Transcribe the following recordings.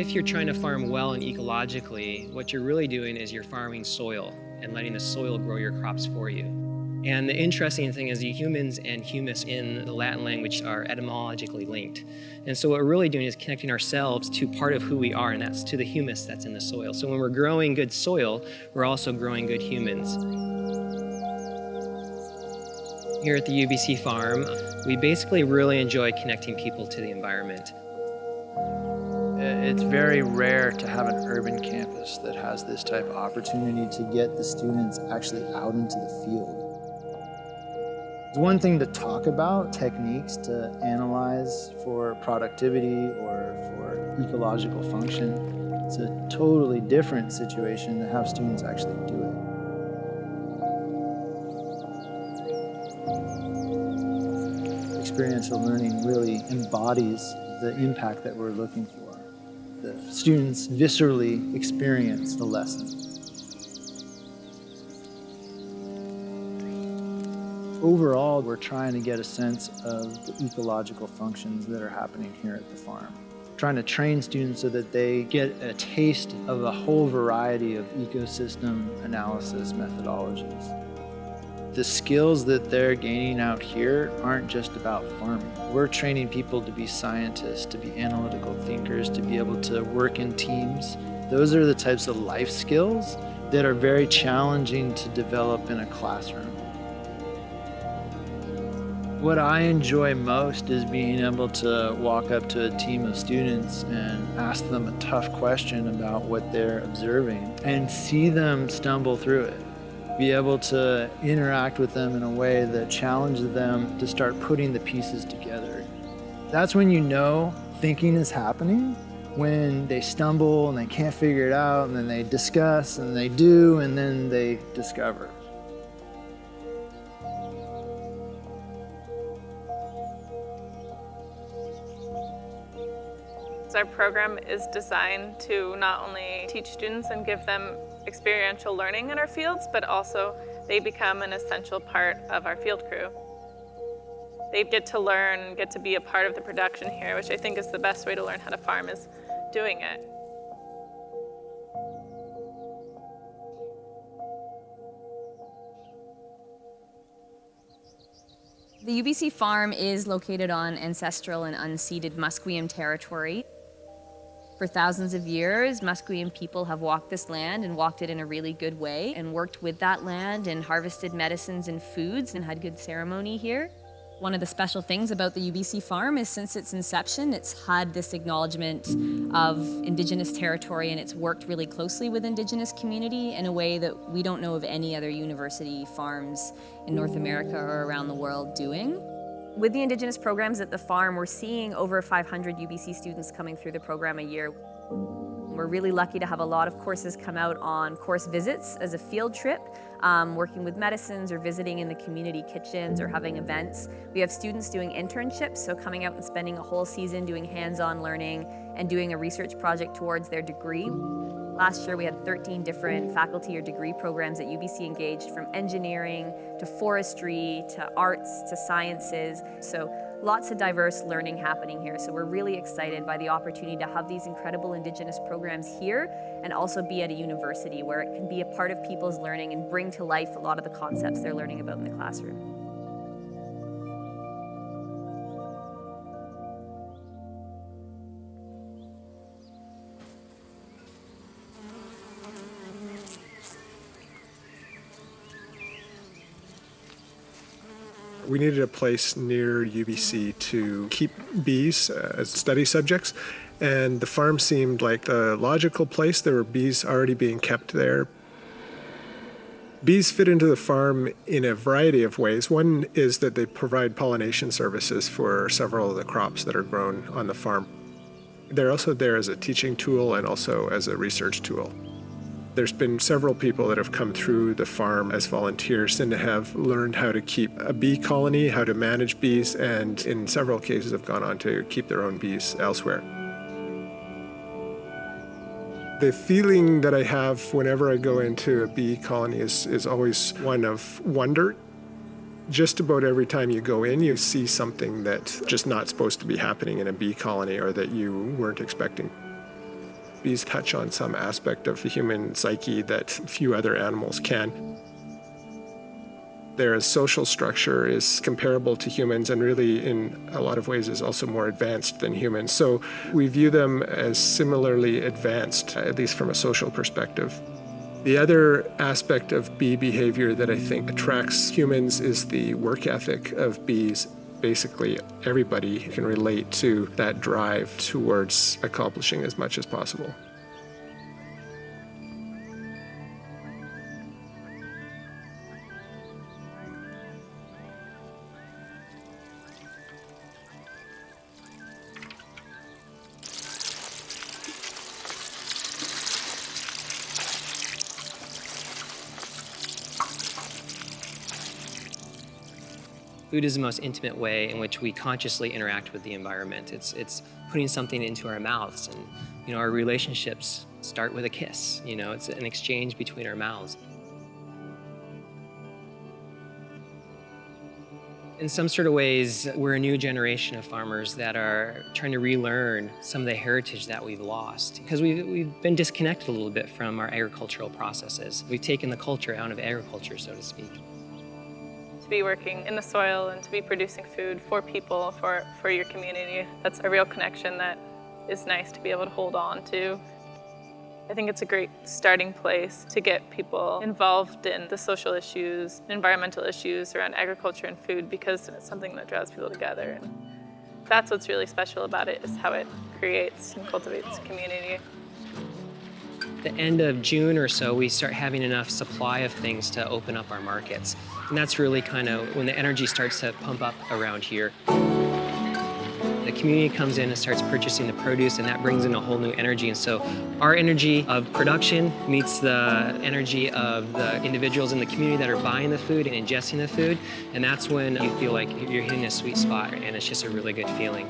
If you're trying to farm well and ecologically, what you're really doing is you're farming soil and letting the soil grow your crops for you. And the interesting thing is the humans and humus in the Latin language are etymologically linked. And so what we're really doing is connecting ourselves to part of who we are, and that's to the humus that's in the soil. So when we're growing good soil, we're also growing good humans. Here at the UBC Farm, we basically really enjoy connecting people to the environment. It's very rare to have an urban campus that has this type of opportunity to get the students actually out into the field. It's one thing to talk about techniques to analyze for productivity or for ecological function. It's a totally different situation to have students actually do it. Experiential learning really embodies the impact that we're looking for. The students viscerally experience the lesson. Overall, we're trying to get a sense of the ecological functions that are happening here at the farm. Trying to train students so that they get a taste of a whole variety of ecosystem analysis methodologies. The skills that they're gaining out here aren't just about farming. We're training people to be scientists, to be analytical thinkers, to be able to work in teams. Those are the types of life skills that are very challenging to develop in a classroom. What I enjoy most is being able to walk up to a team of students and ask them a tough question about what they're observing and see them stumble through it. Be able to interact with them in a way that challenges them to start putting the pieces together. That's when you know thinking is happening, when they stumble and they can't figure it out, and then they discuss and they do, and then they discover. Our program is designed to not only teach students and give them experiential learning in our fields, but also they become an essential part of our field crew. They get to learn, get to be a part of the production here, which I think is the best way to learn how to farm, is doing it. The UBC Farm is located on ancestral and unceded Musqueam territory. For thousands of years, Musqueam people have walked this land and walked it in a really good way and worked with that land and harvested medicines and foods and had good ceremony here. One of the special things about the UBC Farm is since its inception, it's had this acknowledgement of Indigenous territory, and it's worked really closely with Indigenous community in a way that we don't know of any other university farms in North America or around the world doing. With the Indigenous programs at the farm, we're seeing over 500 UBC students coming through the program a year. We're really lucky to have a lot of courses come out on course visits as a field trip, working with medicines or visiting in the community kitchens or having events. We have students doing internships, so coming out and spending a whole season doing hands-on learning and doing a research project towards their degree. Last year we had 13 different faculty or degree programs at UBC engaged, from engineering to forestry to arts to sciences. So lots of diverse learning happening here. So we're really excited by the opportunity to have these incredible Indigenous programs here and also be at a university where it can be a part of people's learning and bring to life a lot of the concepts they're learning about in the classroom. We needed a place near UBC to keep bees as study subjects, and the farm seemed like the logical place. There were bees already being kept there. Bees fit into the farm in a variety of ways. One is that they provide pollination services for several of the crops that are grown on the farm. They're also there as a teaching tool and also as a research tool. There's been several people that have come through the farm as volunteers and have learned how to keep a bee colony, how to manage bees, and in several cases have gone on to keep their own bees elsewhere. The feeling that I have whenever I go into a bee colony is always one of wonder. Just about every time you go in, you see something that's just not supposed to be happening in a bee colony or that you weren't expecting. Bees touch on some aspect of the human psyche that few other animals can. Their social structure is comparable to humans and really in a lot of ways is also more advanced than humans. So we view them as similarly advanced, at least from a social perspective. The other aspect of bee behavior that I think attracts humans is the work ethic of bees. Basically, everybody can relate to that drive towards accomplishing as much as possible. Food is the most intimate way in which we consciously interact with the environment. It's putting something into our mouths, and our relationships start with a kiss. It's an exchange between our mouths. In some sort of ways, we're a new generation of farmers that are trying to relearn some of the heritage that we've lost because we've been disconnected a little bit from our agricultural processes. We've taken the culture out of agriculture, so to speak. To be working in the soil and to be producing food for people, for your community, that's a real connection that is nice to be able to hold on to. I think it's a great starting place to get people involved in the social issues, environmental issues around agriculture and food because it's something that draws people together. And that's what's really special about it, is how it creates and cultivates community. The end of June or so, we start having enough supply of things to open up our markets. And that's really kind of when the energy starts to pump up around here. The community comes in and starts purchasing the produce, and that brings in a whole new energy. And so our energy of production meets the energy of the individuals in the community that are buying the food and ingesting the food. And that's when you feel like you're hitting a sweet spot, and it's just a really good feeling.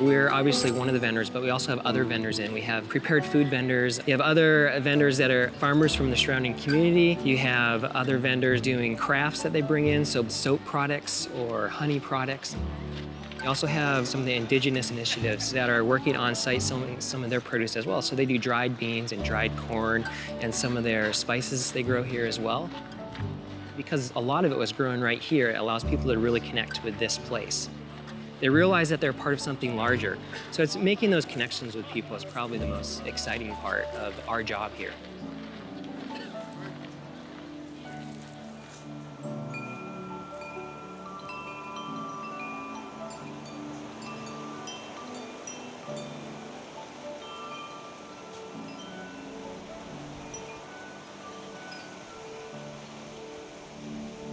We're obviously one of the vendors, but we also have other vendors in. We have prepared food vendors. You have other vendors that are farmers from the surrounding community. You have other vendors doing crafts that they bring in, so soap products or honey products. You also have some of the Indigenous initiatives that are working on site selling some of their produce as well. So they do dried beans and dried corn and some of their spices they grow here as well. Because a lot of it was grown right here, it allows people to really connect with this place. They realize that they're part of something larger. So it's making those connections with people is probably the most exciting part of our job here.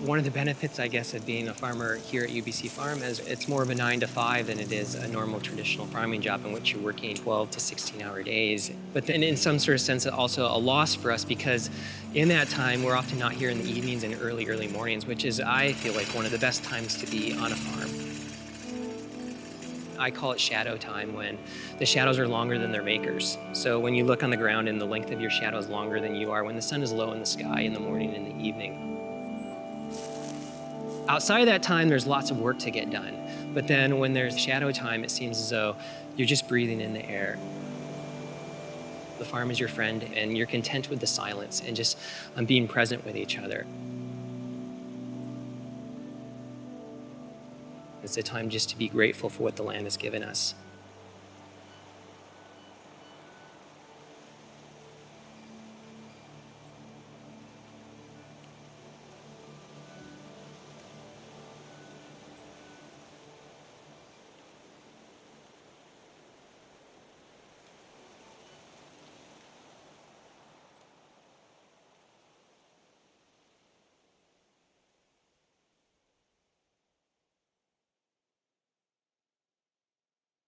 One of the benefits, I guess, of being a farmer here at UBC Farm is it's more of a 9 to 5 than it is a normal traditional farming job in which you're working 12 to 16-hour days. But then in some sort of sense, also a loss for us because in that time, we're often not here in the evenings and early mornings, which is, I feel like, one of the best times to be on a farm. I call it shadow time, when the shadows are longer than their makers. So when you look on the ground and the length of your shadow is longer than you are, when the sun is low in the sky in the morning and in the evening. Outside of that time, there's lots of work to get done. But then when there's shadow time, it seems as though you're just breathing in the air. The farm is your friend, and you're content with the silence and just being present with each other. It's a time just to be grateful for what the land has given us.